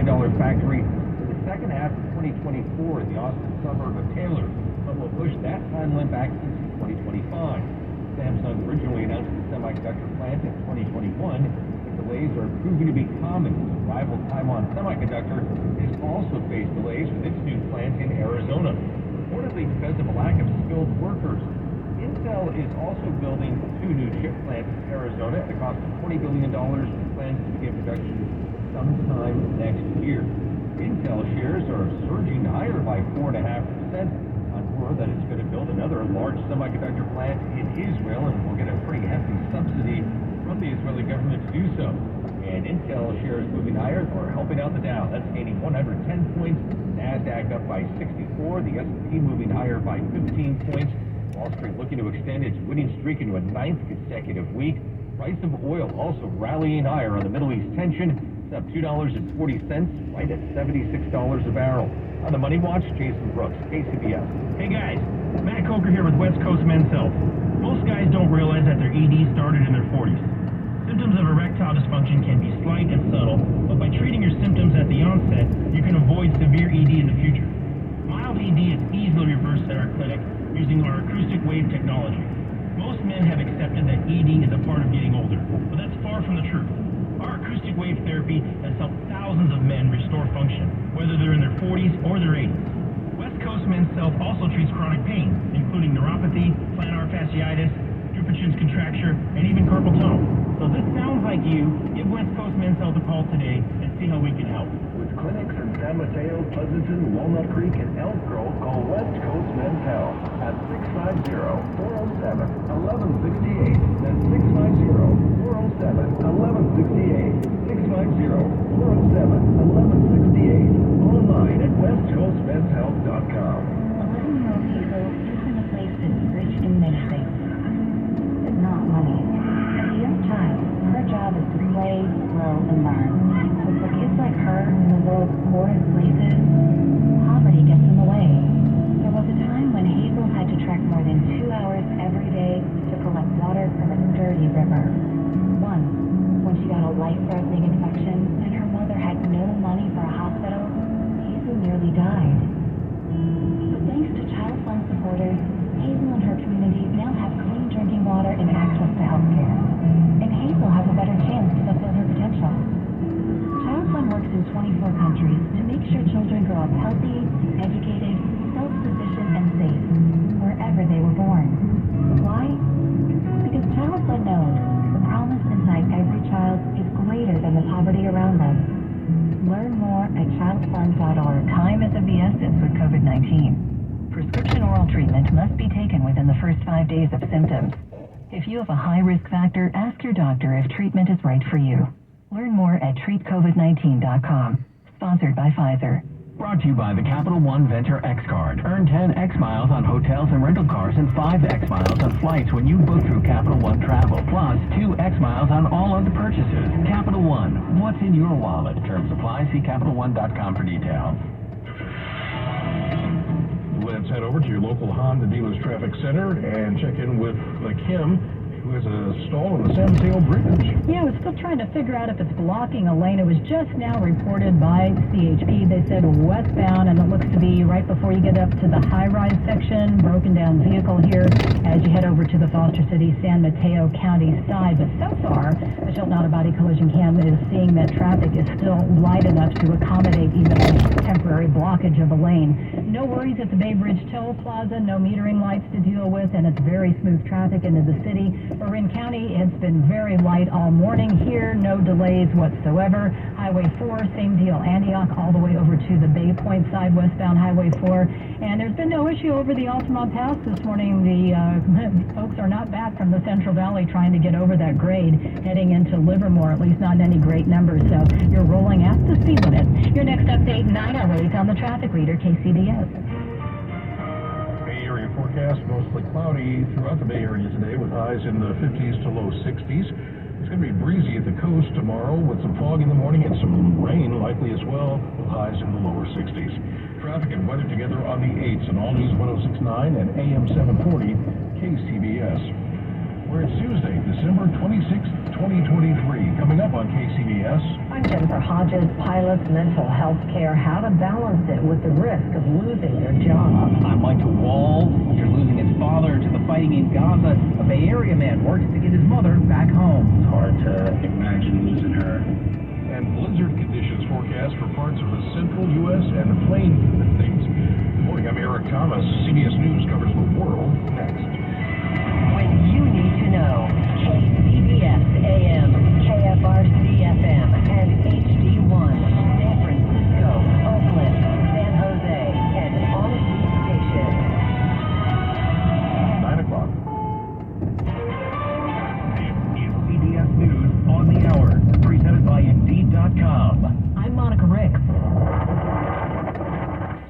factory in the second half of 2024 in the Austin suburb of Taylor, but will push that timeline back into 2025. Samsung originally announced the semiconductor plant in 2021, but delays are proving to be common. Rival Taiwan Semiconductor has also faced delays with its new plant in Arizona, reportedly because of a lack of skilled workers. Intel is also building 2 new chip plants in Arizona at a cost of $20 billion and plans to begin production sometime next year. Intel shares are surging higher by 4.5% on word that it's going to build another large semiconductor plant in Israel and will get a pretty hefty subsidy from the Israeli government to do so. And Intel shares moving higher or helping out the Dow. That's gaining 110 points. NASDAQ up by 64. The S&P moving higher by 15 points. Wall Street looking to extend its winning streak into a 9th consecutive week. Price of oil also rallying higher on the Middle East tension. It's up $2.40, right at $76 a barrel. On the Money Watch, Jason Brooks, KCBS. Hey guys, Matt Coker here with West Coast Men's Health. Most guys don't realize that their ED started in their 40s. Symptoms of erectile dysfunction can be slight and subtle, but by treating your symptoms at the onset, you can avoid severe ED in the future. Mild ED is easily reversed at our clinic using our acoustic wave technology. Most men have accepted that ED is a part of getting older, but that's far from the truth. Our acoustic wave therapy has helped thousands of men restore function, whether they're in their 40s or their 80s. West Coast Men's Health also treats chronic pain, including neuropathy, plantar fasciitis, Dupuytren's contracture, and even carpal tunnel. So if this sounds like you, give West Coast Men's Health a call today and see how we can help. With clinics in San Mateo, Pleasanton, Walnut Creek, and Elk Grove, call West Coast Men's Health at 650-407-1168. That's 650-407-1168. 650-407-1168. Online at westcoastmenshealth.com. 11-year-old Hazel lives in a place that's rich in many things, but not money. As a young child, her job is to play, grow, and learn. But for kids like her in the world's poorest places, poverty gets in the way. There was a time when Hazel had to trek more than 2 hours every day to collect water from a dirty river. Once, when she got a life-threatening infection and her mother had no money for a hospital, Hazel nearly died. But thanks to Child Fund supporters, Hazel and her community now have clean drinking water and access to health care. And Hazel has a better chance to fulfill her potential. Child Fund works in 24 countries to make sure children grow up healthy, educated, self-sufficient, and safe, wherever they were born. Why? Because Child Fund knows the promise inside every child is greater than the poverty around them. Learn more at childfund.org. Time is of the essence with COVID-19. Prescription oral treatment must be taken within the first 5 days of symptoms. If you have a high risk factor, ask your doctor if treatment is right for you. Learn more at treatcovid19.com. Sponsored by Pfizer. Brought to you by the Capital One Venture X Card. Earn 10 X miles on hotels and rental cars and 5 X miles on flights when you book through Capital One Travel. Plus 2 X miles on all other purchases. Capital One. What's in your wallet? Terms apply. See CapitalOne.com for details. Let's head over to your local Honda Dealers Traffic Center and check in with Kim, who has a stall on the San Mateo Bridge. Yeah, I was still trying to figure out if it's blocking a lane. It was just now reported by CHP. They said westbound, and it looks to be right before you get up to the high-rise section, broken down vehicle here as you head over to the Foster City, San Mateo County side. But so far, the Shelton Auto Body Collision Cam is seeing that traffic is still light enough to accommodate even a temporary blockage of a lane. No worries at the Bay Bridge Toll Plaza, no metering lights to deal with, and it's very smooth traffic into the city. Marin County, it's been very light all morning here, no delays whatsoever. Highway 4, same deal, Antioch all the way over to the Bay Point side, westbound Highway 4. And there's been no issue over the Altamont Pass this morning. The folks are not back from the Central Valley trying to get over that grade, heading into Livermore, at least not in any great numbers. So you're rolling at the speed limit. Your next update, 9:08 on the traffic leader, KCBS. Forecast mostly cloudy throughout the Bay Area today with highs in the 50s to low 60s. It's going to be breezy at the coast tomorrow with some fog in the morning and some rain likely as well with highs in the lower 60s. Traffic and weather together on the 8s and All News 106.9 and AM 740 KCBS. Where it's Tuesday, December 26th, 2023. Coming up on KCBS. I'm Jennifer Hodges. Pilots' mental health care, how to balance it with the risk of losing their job. I'm Michael Wall. After losing his father to the fighting in Gaza, a Bay Area man works to get his mother back home. It's hard to imagine losing her. And blizzard conditions forecast for parts of the central U.S. and the plains of the states. Good morning, I'm Eric Thomas. CBS News covers the world next. When you need to know, KCBS AM, KFRC FM, and HD1, San Francisco, Oakland, San Jose, and all of these stations. 9 o'clock. It's CBS News on the hour, presented by Indeed.com. I'm Monica Ricks.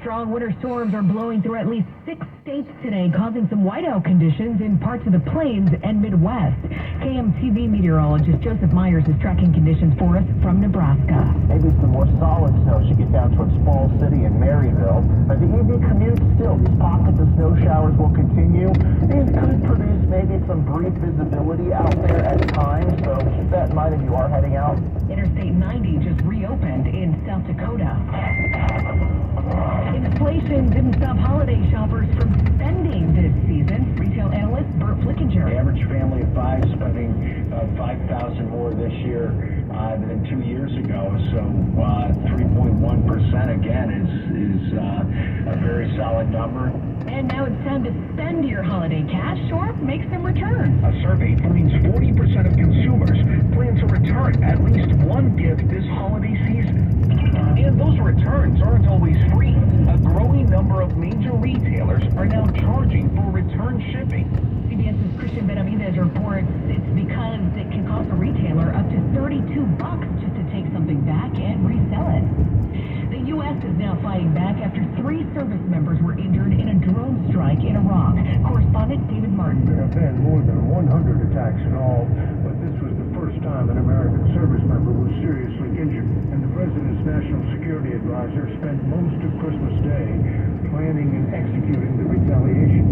Strong winter storms are blowing through at least 6 states today, causing some whiteout conditions in parts of the plains and Midwest. KMTV meteorologist Joseph Myers is tracking conditions for us from Nebraska. Maybe some more solid snow should get down towards Falls City and Maryville. But the easy commute still, these pockets of snow showers will continue. These could produce maybe some brief visibility out there at times, so keep that in mind if you are heading out. Interstate 90 just reopened in South Dakota. Inflation didn't stop holiday shoppers from spending this season. Retail analyst Bert Flickinger. The average family of 5 spending $5,000 more this year than 2 years ago. So 3.1% again is a very solid number. And now it's time to spend your holiday cash or make some returns. A survey finds 40% of consumers plan to return at least one gift this holiday season. And those returns aren't always free. A growing number of major retailers are now charging for return shipping. CBS's Christian Benavidez reports it's because it can cost a retailer up to $32 just to take something back and resell it. The U.S. is now fighting back after 3 service members were injured in a drone strike in Iraq. Correspondent David Martin. There have been more than 100 attacks in all, but this was the first time an American service member was seriously injured. And the President's National Security Advisor spent most of Christmas Day planning and executing the retaliation,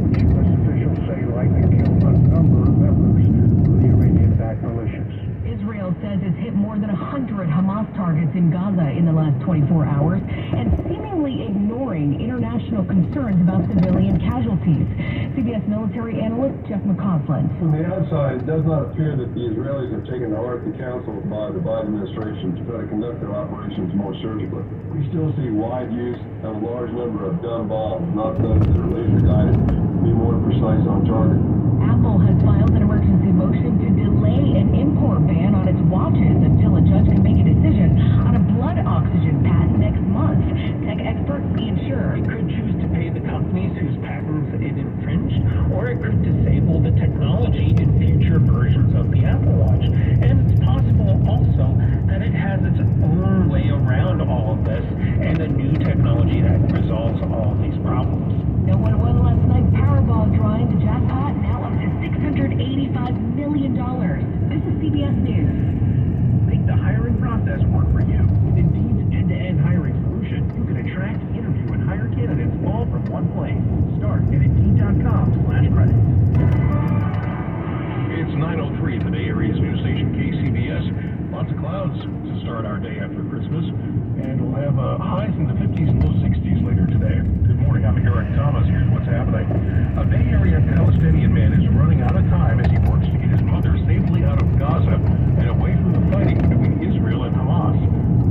which U.S. officials say likely killed a number of members of the Iranian-backed militias. Israel says it's hit more than 100 Hamas targets in Gaza in the last 24 hours and seemingly ignoring international concerns about civilian casualties. CBS military analyst Jeff McCausland. From the outside, it does not appear that the Israelis have taken to heart the counsel by the Biden administration to try to conduct their operations more surgically. We still see wide use of a large number of dumb bombs, not those that are laser guided, to be more precise on target. Apple has filed an emergency motion to delay an import ban on its watches until a judge can make a decision on a blood oxygen patent next month. Tech expert Ian Scher. It could choose to pay the companies whose patents it infringed, or it could disable the technology in future versions of the Apple Watch. And it's possible also that it has its own way around all of this and a new technology that resolves all of these problems. No one won last night's Powerball drawing. The jackpot now up to $685 million. This is CBS News. Make the hiring process work for you. With Indeed's end-to-end hiring solution, you can attract, interview, and hire candidates all from one place. Start at Indeed.com/credit. It's 9:03 at the Bay Area's news station KCBS. Lots of clouds to start our day after Christmas, and we'll have highs in the 50s and low 60s later today. Good morning, I'm Eric Thomas. Here's what's happening. A Bay Area Palestinian man is running out of time as he works to get his mother safely out of Gaza and away from the fighting between Israel and Hamas.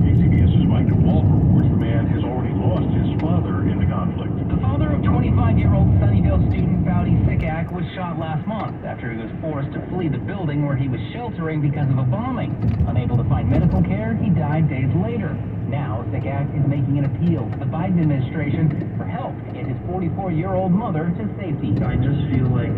KCBS's Mike DeWalt reports the man has already lost his father in the conflict. The father of 25-year-old Sunnyvale student Bowdy Sikak was shot last month after he was forced to flee the building where he was sheltering because of a bombing. Unable to find medical care, he died days later. Now, Sikak is making an appeal to the Biden administration for help to get his 44-year-old mother to safety. I just feel like,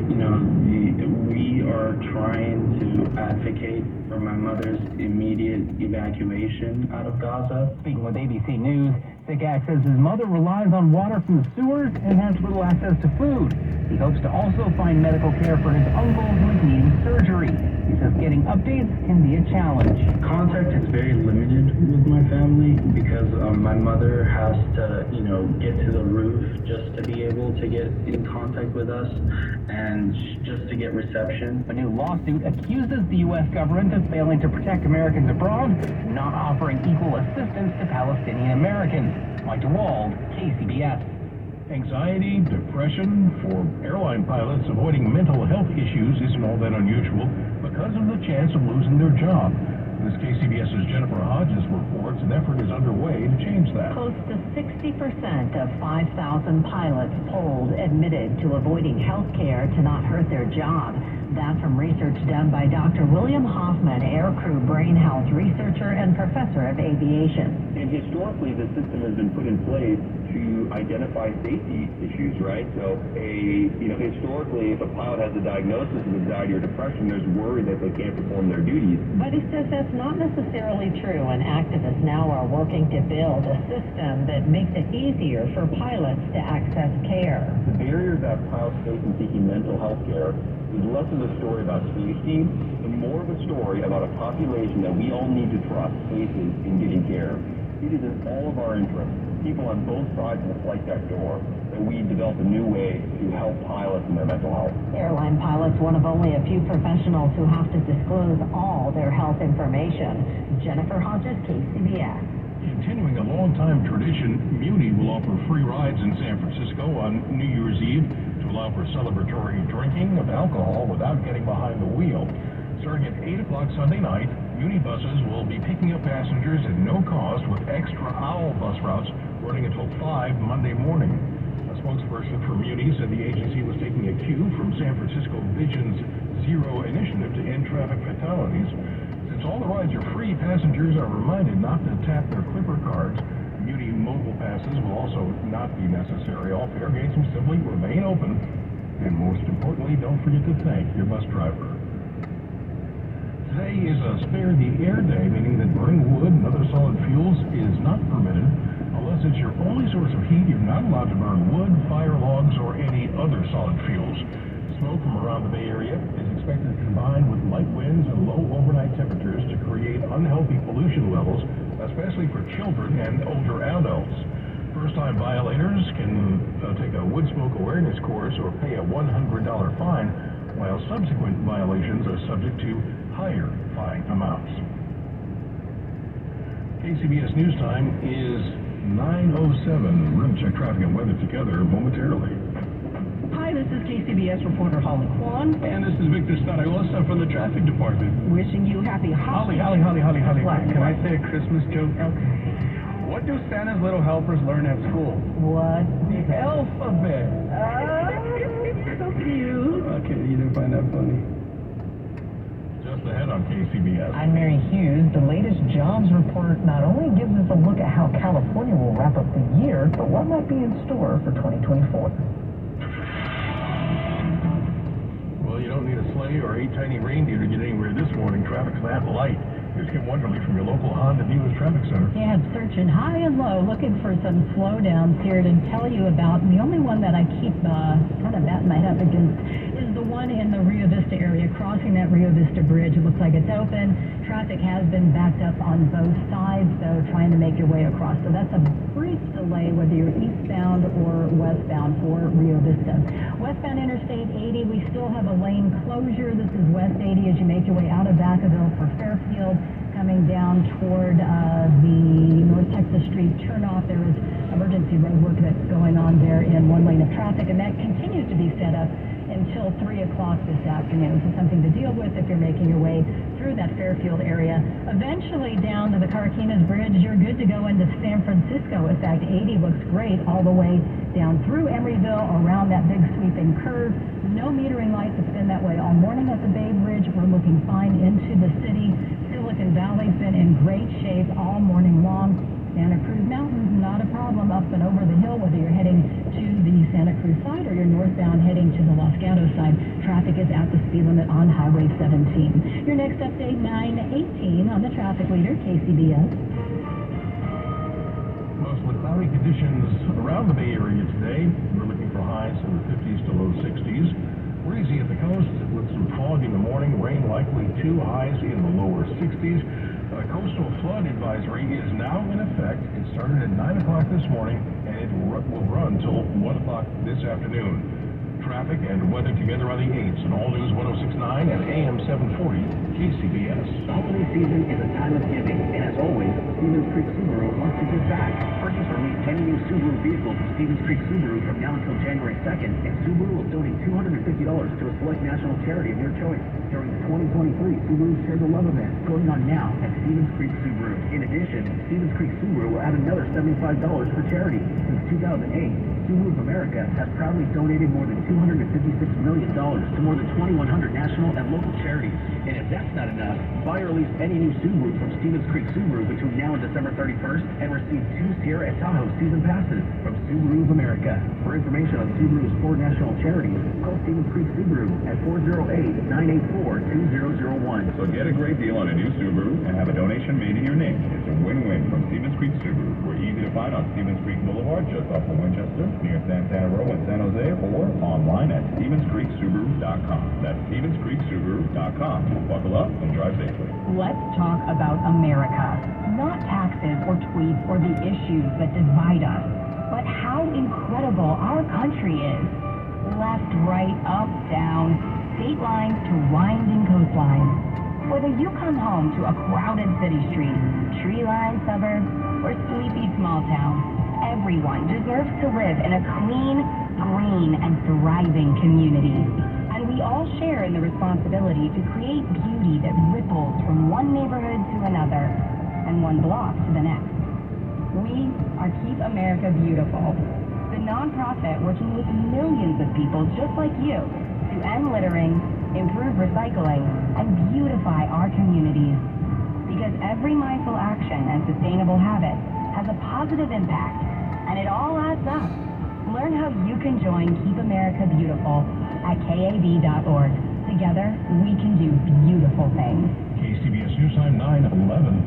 we are trying to advocate for my mother's immediate evacuation out of Gaza. Speaking with ABC News, Sikak says his mother relies on water from the sewers and has little access to food. He hopes to also find medical care for his uncle who is needing surgery. He says getting updates can be a challenge. Contact is very limited with my family because my mother has to, get to the roof just to be able to get in contact with us and just to get reception. A new lawsuit accuses the U.S. government of failing to protect Americans abroad and not offering equal assistance to Palestinian Americans. Mike DeWald, KCBS. Anxiety, depression, for airline pilots, avoiding mental health issues isn't all that unusual because of the chance of losing their job. As KCBS's Jennifer Hodges reports, an effort is underway to change that. Close to 60% of 5,000 pilots polled admitted to avoiding health care to not hurt their job. That's from research done by Dr. William Hoffman, aircrew brain health researcher and professor of aviation. And historically, the system has been put in place to identify safety issues, right? So historically, if a pilot has a diagnosis of anxiety or depression, there's worry that they can't perform their duties. But he says that's not necessarily true, and activists now are working to build a system that makes it easier for pilots to access care. The barriers that pilots face in seeking mental health care is less of a story about safety and more of a story about a population that we all need to trust faces in getting care. It is in all of our interests, people on both sides of the flight deck door, that we develop a new way to help pilots in their mental health. Airline pilots, one of only a few professionals who have to disclose all their health information. Jennifer Hodges, KCBS. Continuing a long-time tradition, Muni will offer free rides in San Francisco on New Year's Eve to allow for celebratory drinking of alcohol without getting behind the wheel. Starting at 8 o'clock Sunday night, Muni buses will be picking up passengers at no cost with extra owl bus routes running until 5 Monday morning. A spokesperson for Muni said the agency was taking a cue from San Francisco Vision's Zero initiative to end traffic fatalities. Since all the rides are free, passengers are reminded not to tap their Clipper cards. Muni mobile passes will also not be necessary. All fare gates will simply remain open. And most importantly, don't forget to thank your bus driver. Today is a Spare the Air Day, meaning that burning wood and other solid fuels is not permitted. Unless it's your only source of heat, you're not allowed to burn wood, fire logs, or any other solid fuels. Smoke from around the Bay Area is expected to combine with light winds and low overnight temperatures to create unhealthy pollution levels, especially for children and older adults. First-time violators can take a wood smoke awareness course or pay a $100 fine, while subsequent violations are subject to higher fine amounts. KCBS News Time is 9:07. We're going to check traffic and weather together momentarily. Hi, this is KCBS reporter Holly Kwan. And this is Victor Staragosa from the traffic department. Wishing you happy holidays. Holly. What? Can I say a Christmas joke? Okay. What do Santa's little helpers learn at school? What? The alphabet. So cute. Okay, you didn't find that funny. Just ahead on KCBS. I'm Mary Hughes. The latest jobs report not only gives us a look at how California will wrap up the year, but what might be in store for 2024. Well, you don't need a sleigh or 8 tiny reindeer to get anywhere this morning. Traffic's that light. Here's Kim Wonderly from your local Honda Dealers Traffic Center. Yeah, searching high and low, looking for some slowdowns here to tell you about. And the only one that I keep kind of batting my head up against is the one in the Rio Vista area, crossing that Rio Vista Bridge. It looks like it's open. Traffic has been backed up on both sides, though, trying to make your way across. So that's a brief delay, whether you're eastbound or westbound for Rio Vista. Westbound Interstate 80, we still have a lane closure. This is West 80 as you make your way out of Vacaville for Fairfield. Coming down toward the North Texas Street turnoff, there is emergency road work that's going on there in one lane of traffic, and that continues to be set up until 3 o'clock this afternoon. So something to deal with if you're making your way through that Fairfield area. Eventually down to the Carquinez Bridge, you're good to go into San Francisco. In fact, 80 looks great all the way down through Emeryville, around that big sweeping curve. No metering lights. It's been that way all morning at the Bay Bridge. We're looking fine into the city. Silicon Valley's been in great shape all morning long. Santa Cruz Mountains, not a problem up and over the hill, whether you're heading to the Santa Cruz side or you're northbound heading to the Los Gatos side. Traffic is at the speed limit on Highway 17. Your next update, 9:18 on the traffic leader, KCBS. Mostly cloudy conditions around the Bay Area today. We're looking for highs in the 50s to low 60s. Breezy at the coast with some fog in the morning. Rain likely 2, highs in the lower 60s. coastal flood advisory is now in effect. It started at 9 o'clock this morning, and it will run till 1 o'clock this afternoon. Traffic and weather together on the 8s and All News 106.9 and AM 740 KCBS. The holiday season is a time of giving, and as always, Stevens Creek Subaru wants to give back. Purchase or lease any new Subaru vehicle from Stevens Creek Subaru from now until January 2nd, and Subaru will donate $250 to a select national charity of your choice. During the 2023 Subaru Share the Love event going on now at Stevens Creek Subaru. In addition, Stevens Creek Subaru will add another $75 for charity. Since 2008, Subaru of America has proudly donated more than $256 million to more than 2,100 national and local charities. And if that's not enough, buy or lease any new Subaru from Stevens Creek Subaru between now and December 31st and receive 2 Sierra and Tahoe season passes from Subaru of America. For information on Subaru's 4 national charities, call Stevens Creek Subaru at 408-984-2001. So get a great deal on a new Subaru and have a donation made in your name. It's a win-win from Stevens Creek Subaru. We're easy to find on Stevens Creek Boulevard, just off of Winchester, near Santana Row in San Jose, or online at StevensCreekSubaru.com. That's StevensCreekSubaru.com. Buckle up and drive safely. Let's talk about America. Not taxes or tweets or the issues that divide us, but how incredible our country is. Left, right, up, down, state lines to winding coastlines. Whether you come home to a crowded city street, tree-lined suburb, or sleepy small town, everyone deserves to live in a clean, green, and thriving community. And we all share in the responsibility to create beauty that ripples from one neighborhood to another and one block to the next. We are Keep America Beautiful, the nonprofit working with millions of people just like you to end littering, improve recycling, and beautify our communities. Because every mindful action and sustainable habit has a positive impact, and it all adds up. Learn how you can join Keep America Beautiful at KAB.org. Together, we can do beautiful things. KCBS News Time 9/11.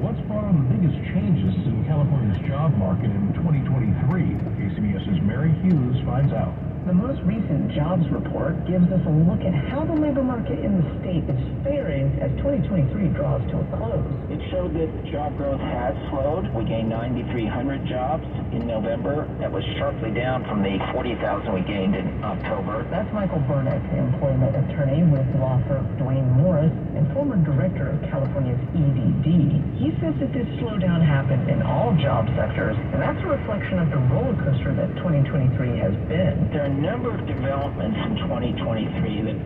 What's brought on the biggest changes in California's job market in 2023? KCBS's Mary Hughes finds out. The most recent jobs report gives us a look at how the labor market in the state is faring as 2023 draws to a close. It showed that job growth has slowed. We gained 9,300 jobs in November. That was sharply down from the 40,000 we gained in October. That's Michael Burnett, employment attorney with law firm Dwayne Morris and former director of California's EDD. He says that this slowdown happened in all job sectors, and that's a reflection of the roller coaster that 2023 has been. There are a number of developments in 2023 that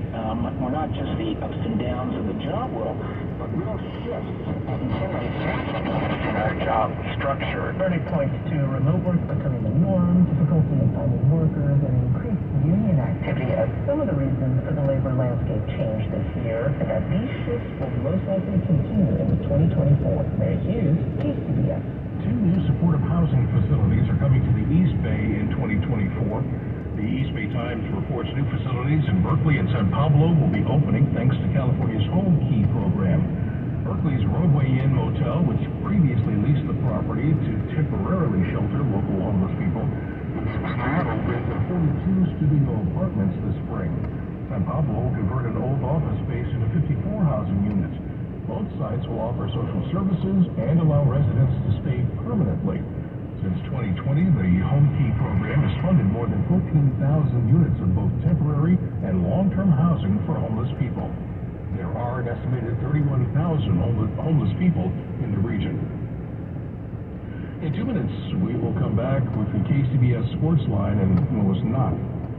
were not just the ups and downs of the job world, but real shifts in our job structure. Burnett points to remote work becoming the norm, difficulty in finding workers, and increased union activity as some of the reasons for the labor landscape change this year, and that these shifts will most likely continue into 2024. Mary Hughes, KCBS. 2 new supportive housing facilities are coming to the East Bay in 2024. The East Bay Times reports new facilities in Berkeley and San Pablo will be opening thanks to California's Home Key program. Berkeley's Roadway Inn Motel, which previously leased the property to temporarily shelter local homeless people, is now opened 42 studio apartments this spring. San Pablo will convert an old office space into 54 housing units. Both sites will offer social services and allow residents to stay permanently. Since 2020, the Home Key program has funded more than 14,000 units of both temporary and long-term housing for homeless people. There are an estimated 31,000 homeless people in the region. In 2 minutes, we will come back with the KCBS Sports Line and what was not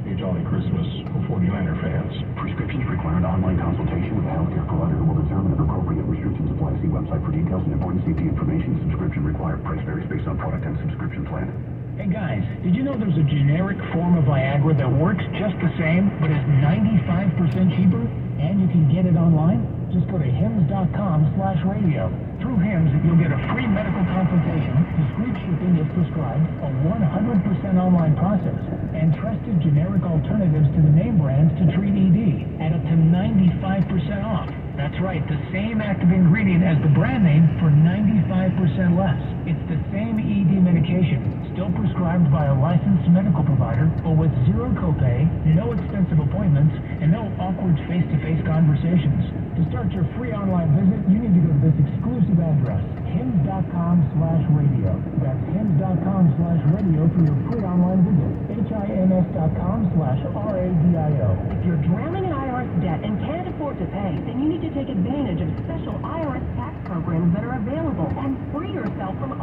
a jolly Christmas for 49er fans. Prescriptions require an online consultation with a healthcare provider who will determine if appropriate restrictions apply. See website for details and important safety information. Subscription required. Price varies based on product and subscription plan. Hey guys, did you know there's a generic form of Viagra that works just the same, but is 95% cheaper? And you can get it online? Just go to hims.com/radio. Through Hims, you'll get a free medical consultation, discreet shipping if prescribed, a 100% online process, and trusted generic alternatives to the name brands to treat ED at up to 95% off. That's right, the same active ingredient as the brand name for 95% less. It's the same ED medication, still prescribed by a licensed medical provider, but with zero copay, no expensive appointments, and no awkward face-to-face conversations. To start your free online visit, you need to go to this exclusive address, HIMS.com/radio. That's HIMS.com/radio for your free online visit. HIMS.com/RADIO. If you're drowning in IRS debt and can't afford to pay, then you need to take advantage of special IRS tax programs that are available and free yourself from